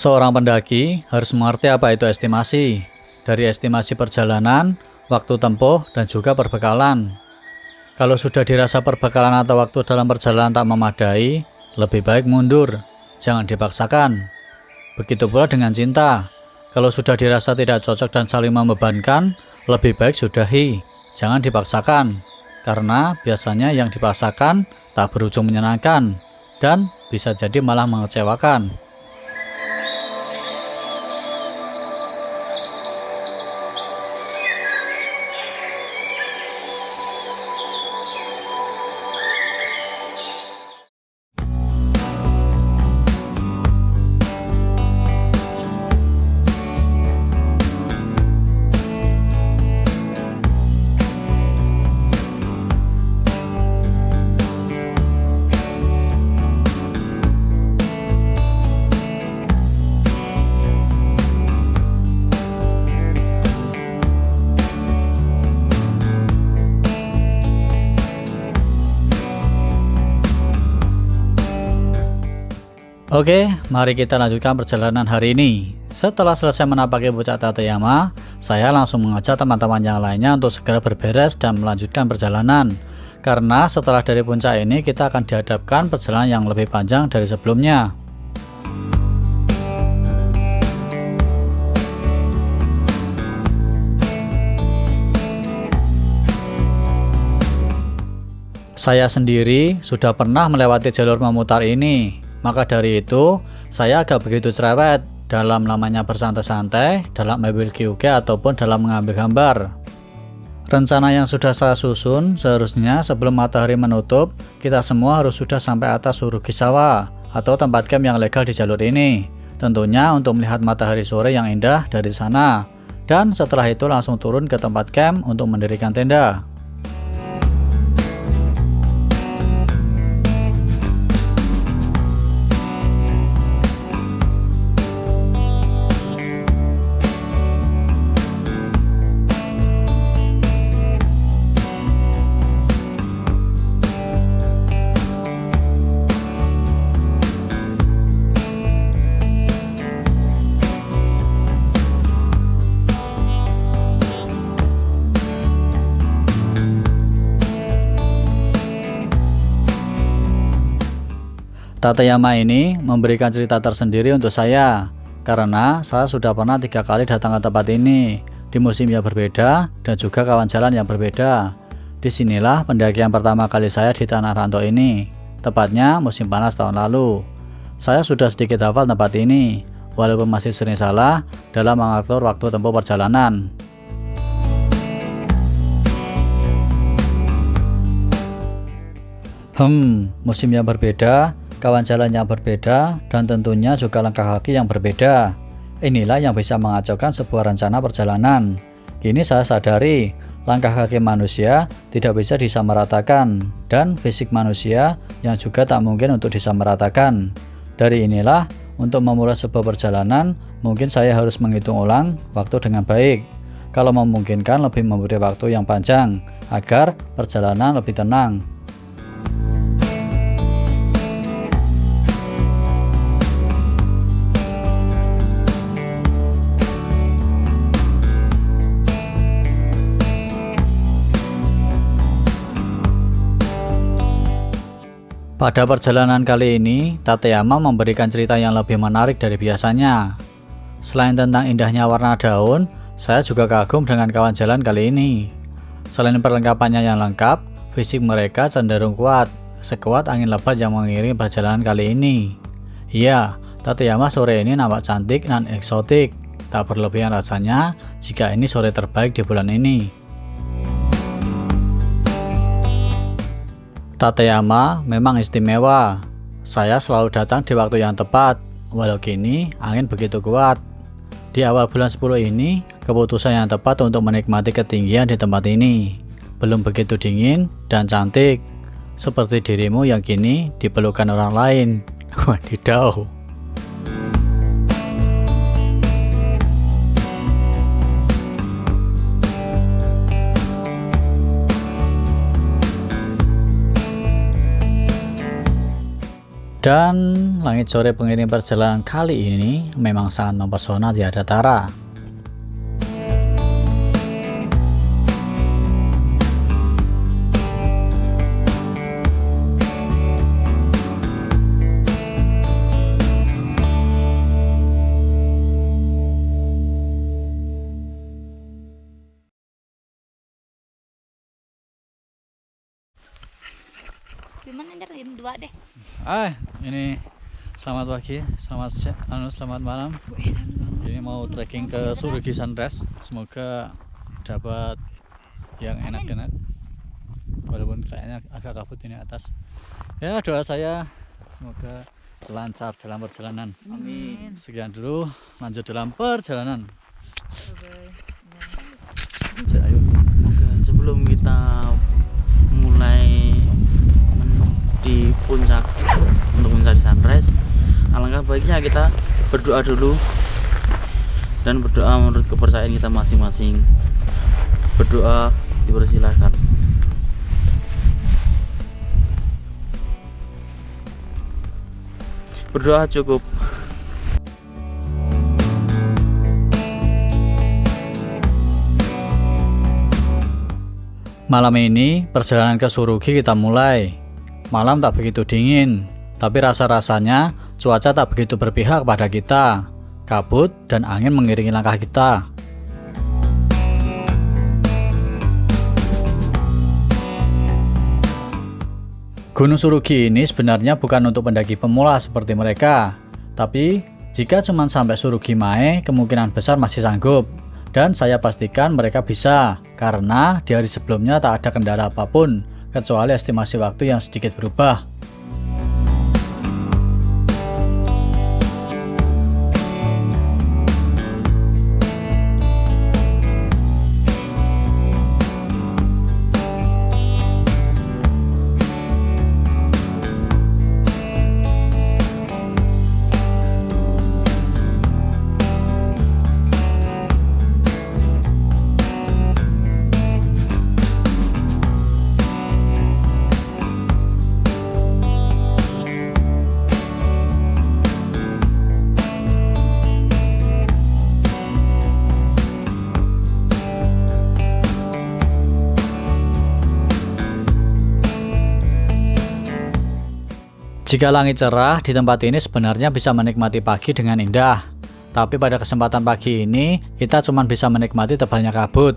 Seorang pendaki harus mengerti apa itu estimasi, dari estimasi perjalanan, waktu tempuh, dan juga perbekalan. Kalau sudah dirasa perbekalan atau waktu dalam perjalanan tak memadai, lebih baik mundur, jangan dipaksakan. Begitu pula dengan cinta, kalau sudah dirasa tidak cocok dan saling membebankan, lebih baik sudahi, jangan dipaksakan. Karena biasanya yang dipaksakan tak berujung menyenangkan, dan bisa jadi malah mengecewakan. Oke, mari kita lanjutkan perjalanan hari ini. Setelah selesai menapaki puncak Tateyama, saya langsung mengajak teman-teman yang lainnya untuk segera berberes dan melanjutkan perjalanan. Karena setelah dari puncak ini kita akan dihadapkan perjalanan yang lebih panjang dari sebelumnya. Saya sendiri sudah pernah melewati jalur memutar ini. Maka dari itu, saya agak begitu cerewet dalam namanya bersantai-santai, dalam mengambil QG ataupun dalam mengambil gambar. Rencana yang sudah saya susun, seharusnya sebelum matahari menutup, kita semua harus sudah sampai atas Surugisawa atau tempat camp yang legal di jalur ini. Tentunya untuk melihat matahari sore yang indah dari sana. Dan setelah itu langsung turun ke tempat camp untuk mendirikan tenda. Tateyama ini memberikan cerita tersendiri untuk saya, karena saya sudah pernah 3 kali datang ke tempat ini, di musim yang berbeda dan juga kawan jalan yang berbeda. Disinilah pendakian pertama kali saya di Tanah Rantau ini, tepatnya musim panas tahun lalu. Saya sudah sedikit hafal tempat ini, walaupun masih sering salah dalam mengatur waktu tempuh perjalanan. Musim yang berbeda, kawan jalan yang berbeda, dan tentunya juga langkah kaki yang berbeda. Inilah yang bisa mengacaukan sebuah rencana perjalanan. Kini saya sadari, langkah kaki manusia tidak bisa disamaratakan, dan fisik manusia yang juga tak mungkin untuk disamaratakan. Dari inilah, untuk memulai sebuah perjalanan, mungkin saya harus menghitung ulang waktu dengan baik. Kalau memungkinkan lebih memberi waktu yang panjang, agar perjalanan lebih tenang. Pada perjalanan kali ini, Tateyama memberikan cerita yang lebih menarik dari biasanya. Selain tentang indahnya warna daun, saya juga kagum dengan kawan jalan kali ini. Selain perlengkapannya yang lengkap, fisik mereka cenderung kuat, sekuat angin lebat yang mengiringi perjalanan kali ini. Iya, Tateyama sore ini nampak cantik dan eksotik. Tak berlebihan rasanya jika ini sore terbaik di bulan ini. Tateyama memang istimewa. Saya selalu datang di waktu yang tepat, walau kini angin begitu kuat. Di awal bulan 10 ini, keputusan yang tepat untuk menikmati ketinggian di tempat ini. Belum begitu dingin dan cantik, seperti dirimu yang kini dipelukan orang lain. Wadidaw. Dan langit sore pengiring perjalanan kali ini memang sangat mempesona tiada tara. Gimana ntar ini dua deh. Ini selamat pagi, selamat malam. Ini mau trekking ke Surugi Sunrise. Semoga dapat yang enak-enak. Walaupun kayaknya agak kabut ini atas. Ya, doa saya semoga lancar dalam perjalanan. Amin. Sekian dulu, lanjut dalam perjalanan. Ayo. Oke, sebelum kita mulai di puncak untuk mencari sunrise, alangkah baiknya kita berdoa dulu dan berdoa menurut kepercayaan kita masing-masing. Berdoa dipersilakan. Berdoa cukup. Malam ini perjalanan ke Surugi kita mulai. Malam tak begitu dingin, tapi rasa-rasanya cuaca tak begitu berpihak pada kita. Kabut dan angin mengiringi langkah kita. Gunung Surugi ini sebenarnya bukan untuk pendaki pemula seperti mereka. Tapi jika cuma sampai Surugi Mae, kemungkinan besar masih sanggup. Dan saya pastikan mereka bisa, karena di hari sebelumnya tak ada kendala apapun, kecuali estimasi waktu yang sedikit berubah. Jika langit cerah, di tempat ini sebenarnya bisa menikmati pagi dengan indah. Tapi pada kesempatan pagi ini, kita cuma bisa menikmati tebalnya kabut.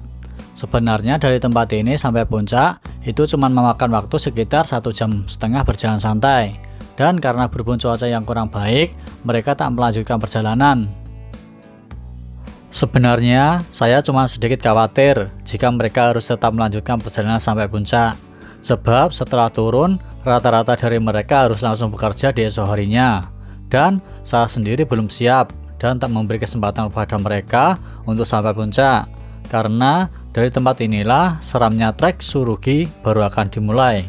Sebenarnya dari tempat ini sampai puncak, itu cuma memakan waktu sekitar 1,5 jam berjalan santai. Dan karena berhubung cuaca yang kurang baik, mereka tak melanjutkan perjalanan. Sebenarnya, saya cuma sedikit khawatir jika mereka harus tetap melanjutkan perjalanan sampai puncak. Sebab setelah turun, rata-rata dari mereka harus langsung bekerja di esok harinya. Dan saya sendiri belum siap dan tak memberi kesempatan kepada mereka untuk sampai puncak. Karena dari tempat inilah seramnya trek Surugi baru akan dimulai.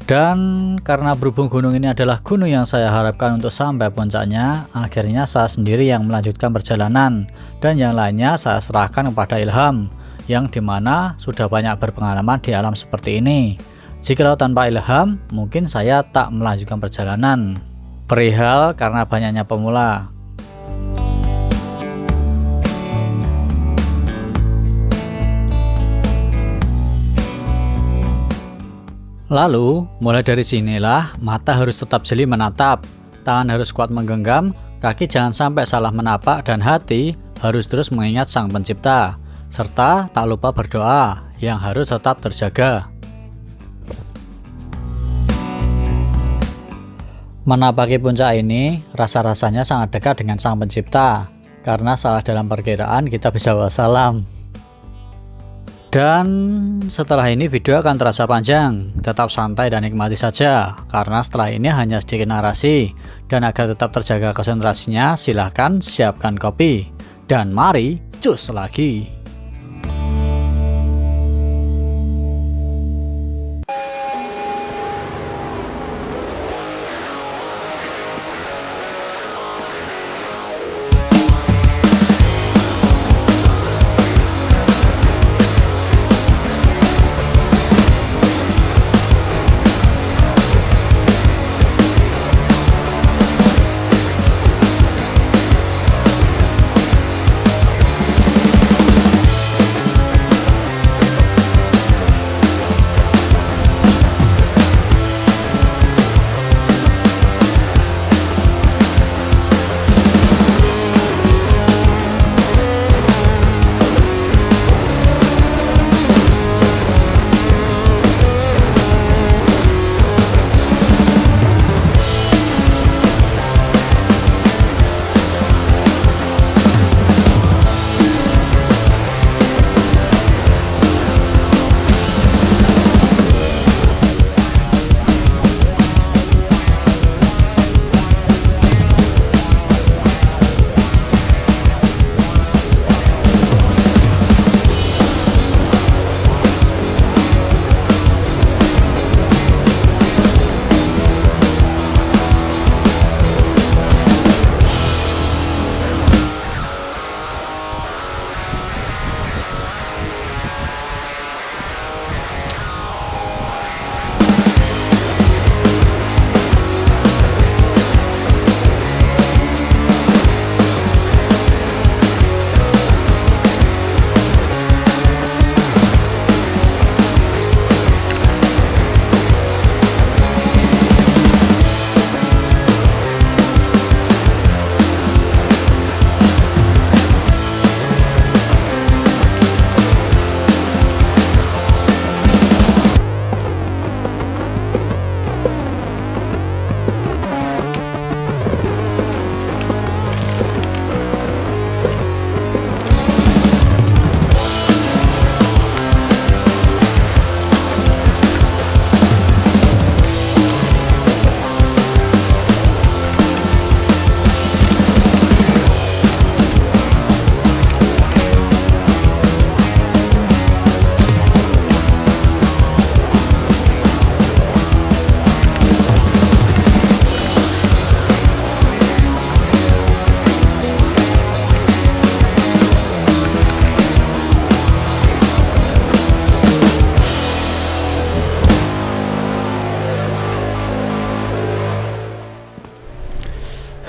Dan karena berhubung gunung ini adalah gunung yang saya harapkan untuk sampai puncaknya, akhirnya saya sendiri yang melanjutkan perjalanan, dan yang lainnya saya serahkan kepada Ilham, yang dimana sudah banyak berpengalaman di alam seperti ini. Jikalau tanpa Ilham, mungkin saya tak melanjutkan perjalanan. Perihal karena banyaknya pemula. Lalu, mulai dari sinilah mata harus tetap jeli menatap, tangan harus kuat menggenggam, kaki jangan sampai salah menapak, dan hati harus terus mengingat Sang Pencipta, serta tak lupa berdoa yang harus tetap terjaga. Menapaki puncak ini, rasa-rasanya sangat dekat dengan Sang Pencipta, karena salah dalam perkiraan kita bisa wassalam. Dan setelah ini video akan terasa panjang, tetap santai dan nikmati saja, karena setelah ini hanya sedikit narasi. Dan agar tetap terjaga konsentrasinya, silahkan siapkan kopi. Dan mari cus lagi.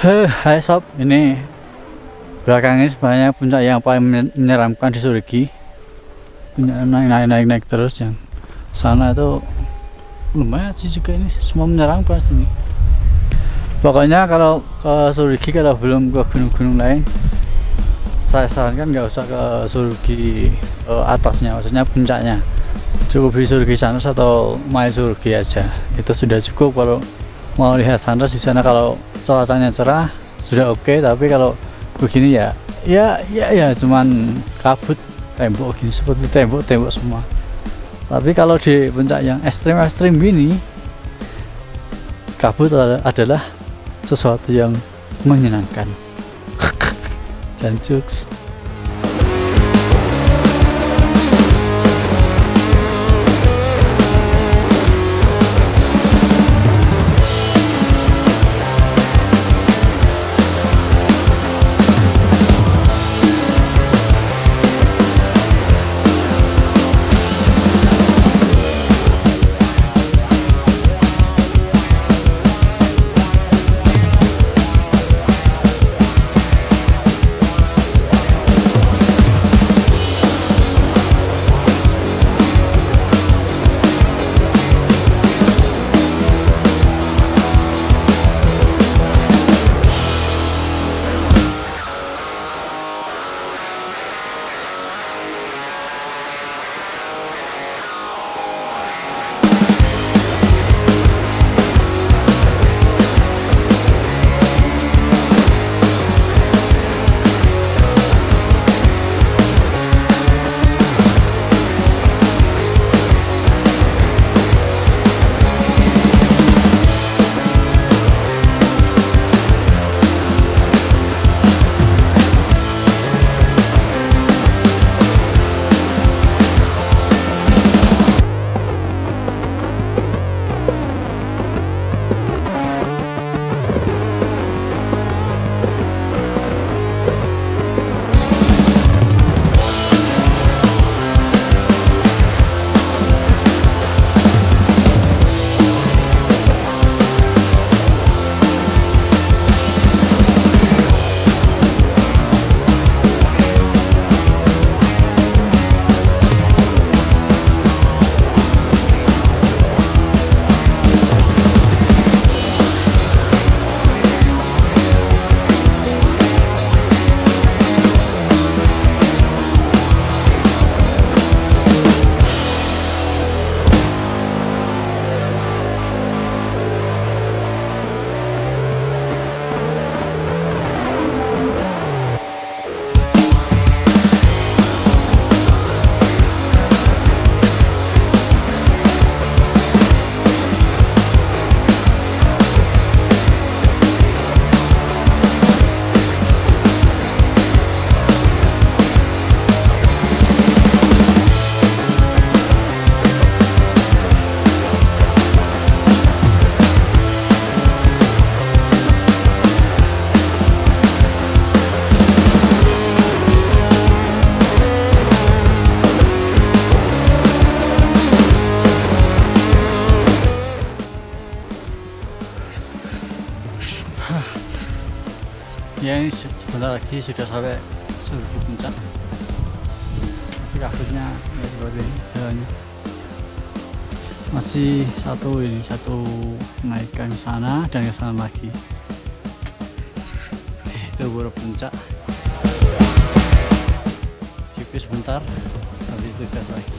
Hai sob, ini belakang ini sebenarnya puncak yang paling menyeramkan di Surigi. Naik terus, yang sana itu lumayan sih juga, ini semua menyeramkan sini. Pokoknya kalau ke Surigi, kalau belum ke gunung-gunung lain, saya sarankan nggak usah ke Surigi atasnya, maksudnya puncaknya. Cukup di Surigi Sunrise atau My Surigi aja, itu sudah cukup. Kalau mau lihat sunrise di sana, kalau cuacanya cerah sudah oke. Tapi kalau begini ya cuman kabut, tembok gini, seperti tembok semua. Tapi kalau di puncak yang ekstrim ini, kabut adalah sesuatu yang menyenangkan. Janjuks. Ya, ini sebentar lagi sudah sampai Surigi puncak. Tapi kabutnya ya seperti ini jalannya. Masih satu naikkan ke sana dan ke sana lagi. Itu baru puncak. Pipis sebentar, habis itu gas lagi.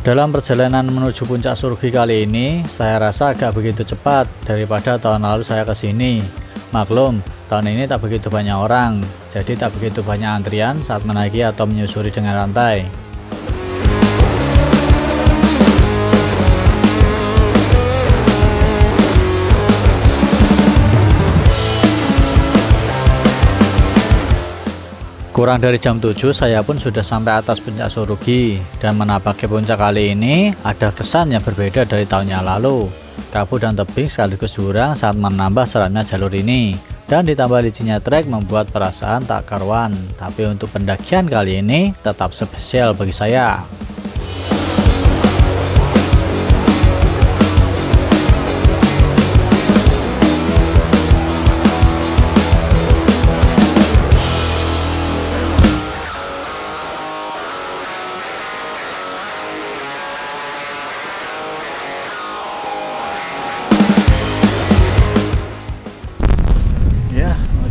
Dalam perjalanan menuju puncak Surgi kali ini, saya rasa agak begitu cepat daripada tahun lalu saya kesini. Maklum, tahun ini tak begitu banyak orang, jadi tak begitu banyak antrian saat menaiki atau menyusuri dengan rantai. Kurang dari jam 7 saya pun sudah sampai atas puncak Surgi, dan menapaki puncak kali ini ada kesan yang berbeda dari tahun yang lalu. Kabut dan tebing sekaligus jurang saat menambah seramnya jalur ini, dan ditambah licinnya trek membuat perasaan tak karuan. Tapi untuk pendakian kali ini tetap spesial bagi saya.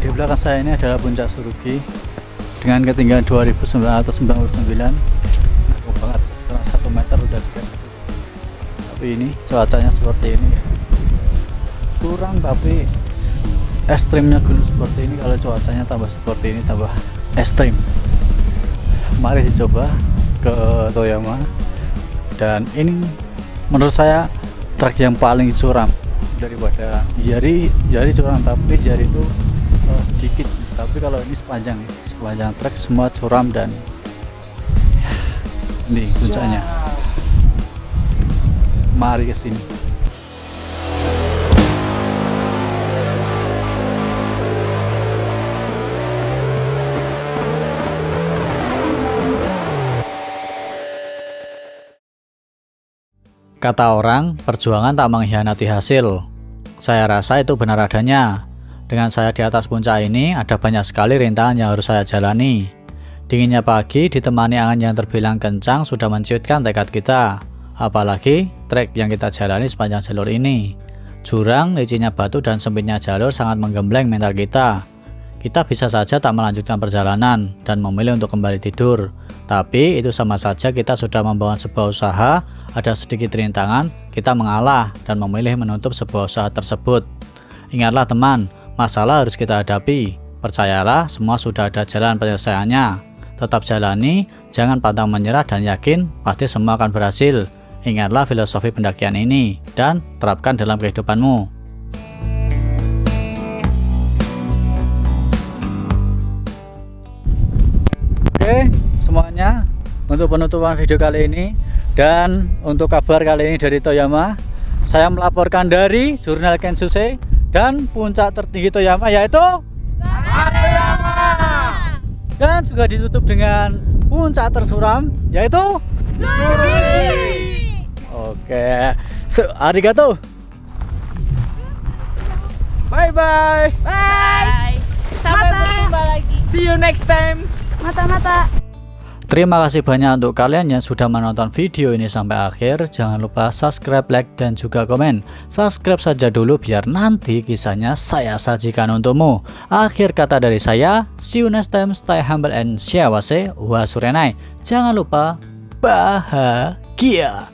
Di belakang saya ini adalah puncak Surgi dengan ketinggian 2999. Oh banget, kurang 1 meter udah dekat. Tapi ini cuacanya seperti ini, kurang tapi ekstrimnya gunung seperti ini. Kalau cuacanya tambah seperti ini tambah ekstrim. Mari dicoba ke Toyama, dan ini menurut saya trek yang paling curam daripada Jari curam, tapi Jari itu sedikit, tapi kalau ini sepanjang trek semua curam. Dan ini puncaknya. Mari ke sini. Kata orang, perjuangan tak mengkhianati hasil. Saya rasa itu benar adanya. Dengan saya di atas puncak ini, ada banyak sekali rintangan yang harus saya jalani. Dinginnya pagi ditemani angin yang terbilang kencang sudah menciutkan tekad kita. Apalagi trek yang kita jalani sepanjang jalur ini. Jurang, licinnya batu, dan sempitnya jalur sangat menggembleng mental kita. Kita bisa saja tak melanjutkan perjalanan dan memilih untuk kembali tidur. Tapi itu sama saja kita sudah membangun sebuah usaha, ada sedikit rintangan, kita mengalah dan memilih menutup sebuah usaha tersebut. Ingatlah teman, masalah harus kita hadapi. Percayalah, semua sudah ada jalan penyelesaiannya. Tetap jalani, jangan pantang menyerah, dan yakin pasti semua akan berhasil. Ingatlah filosofi pendakian ini dan terapkan dalam kehidupanmu. Oke, semuanya untuk penutupan video kali ini, dan untuk kabar kali ini dari Toyama, saya melaporkan dari Jurnal Kensuse. Dan puncak tertinggi Toyama yaitu Toyama. Dan juga ditutup dengan puncak tersuram yaitu Surgi. Oke, arigato. Bye bye. Bye. Sampai berjumpa lagi. See you next time. Mata-mata. Terima kasih banyak untuk kalian yang sudah menonton video ini sampai akhir. Jangan lupa subscribe, like, dan juga komen. Subscribe saja dulu biar nanti kisahnya saya sajikan untukmu. Akhir kata dari saya, see you next time, stay humble and shiawase wa surenai. Jangan lupa bahagia.